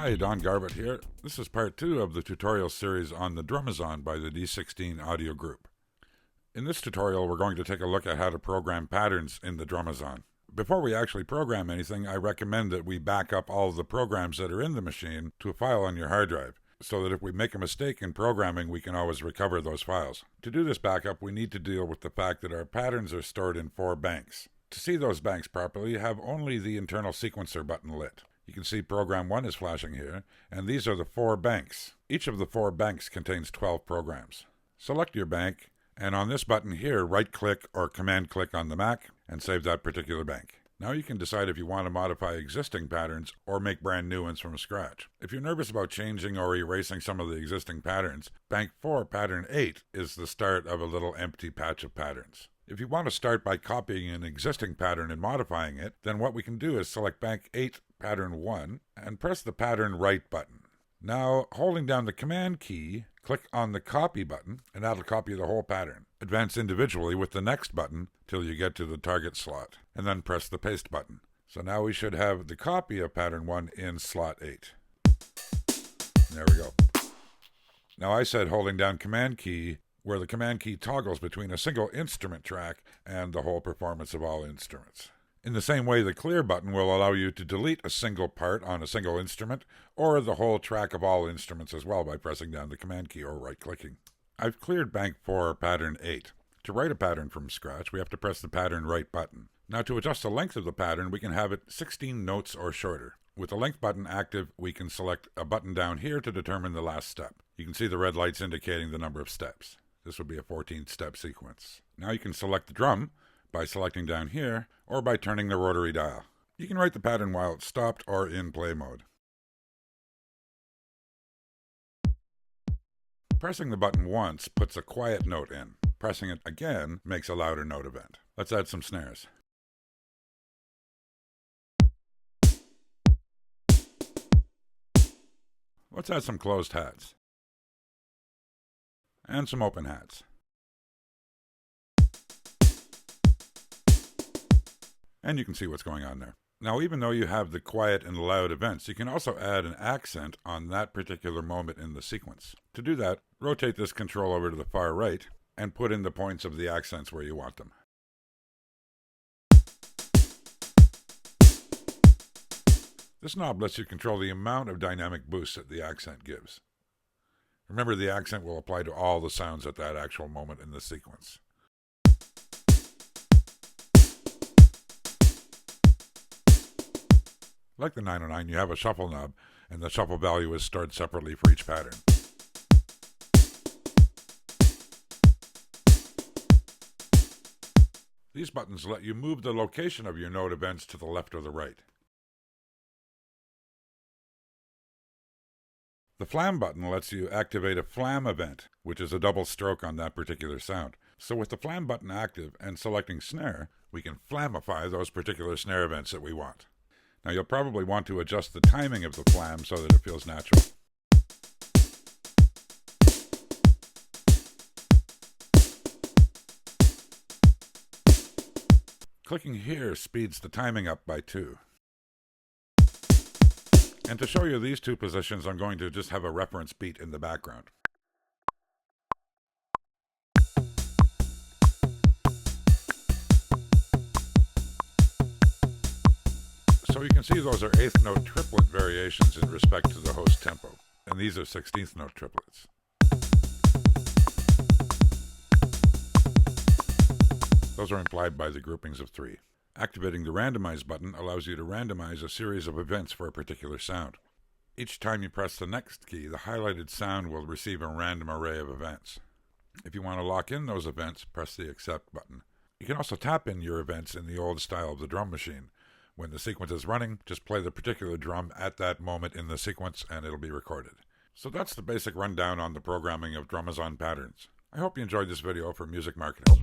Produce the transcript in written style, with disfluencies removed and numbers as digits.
Hi, Don Garbutt here. This is part 2 of the tutorial series on the Drumazon by the D16 audio group. In this tutorial, we're going to take a look at how to program patterns in the Drumazon. Before we actually program anything, I recommend that we back up all of the programs that are in the machine to a file on your hard drive, so that if we make a mistake in programming, we can always recover those files. To do this backup, we need to deal with the fact that our patterns are stored in 4 banks. To see those banks properly, have only the internal sequencer button lit. You can see program 1 is flashing here, and these are the 4 banks. Each of the 4 banks contains 12 programs. Select your bank, and on this button here, right-click or command-click on the Mac, and save that particular bank. Now you can decide if you want to modify existing patterns or make brand new ones from scratch. If you're nervous about changing or erasing some of the existing patterns, Bank 4, Pattern 8 is the start of a little empty patch of patterns. If you want to start by copying an existing pattern and modifying it, then what we can do is select Bank 8, Pattern 1, and press the Pattern Right button. Now, holding down the Command key, click on the Copy button, and that'll copy the whole pattern. Advance individually with the Next button till you get to the target slot, and then press the Paste button. So now we should have the copy of Pattern 1 in slot 8. There we go. Now I said holding down Command key, where the Command key toggles between a single instrument track and the whole performance of all instruments. In the same way, the Clear button will allow you to delete a single part on a single instrument, or the whole track of all instruments as well by pressing down the Command key or right-clicking. I've cleared Bank 4, Pattern 8. To write a pattern from scratch, we have to press the Pattern Right button. Now to adjust the length of the pattern, we can have it 16 notes or shorter. With the length button active, we can select a button down here to determine the last step. You can see the red lights indicating the number of steps. This would be a 14-step sequence. Now you can select the drum by selecting down here, or by turning the rotary dial. You can write the pattern while it's stopped or in play mode. Pressing the button once puts a quiet note in. Pressing it again makes a louder note event. Let's add some snares. Let's add some closed hats. And some open hats. And you can see what's going on there. Now, even though you have the quiet and loud events, you can also add an accent on that particular moment in the sequence. To do that, rotate this control over to the far right and put in the points of the accents where you want them. This knob lets you control the amount of dynamic boosts that the accent gives. Remember, the accent will apply to all the sounds at that actual moment in the sequence. Like the 909, you have a shuffle knob, and the shuffle value is stored separately for each pattern. These buttons let you move the location of your note events to the left or the right. The flam button lets you activate a flam event, which is a double stroke on that particular sound. So with the flam button active and selecting snare, we can flamify those particular snare events that we want. Now you'll probably want to adjust the timing of the flam so that it feels natural. Clicking here speeds the timing up by 2. And to show you these 2 positions, I'm going to just have a reference beat in the background. So you can see those are 8th note triplet variations in respect to the host tempo, and these are 16th note triplets. Those are implied by the groupings of 3. Activating the randomize button allows you to randomize a series of events for a particular sound. Each time you press the next key, the highlighted sound will receive a random array of events. If you want to lock in those events, press the Accept button. You can also tap in your events in the old style of the drum machine. When the sequence is running, just play the particular drum at that moment in the sequence and it'll be recorded. So that's the basic rundown on the programming of Drumazon patterns. I hope you enjoyed this video for music marketing.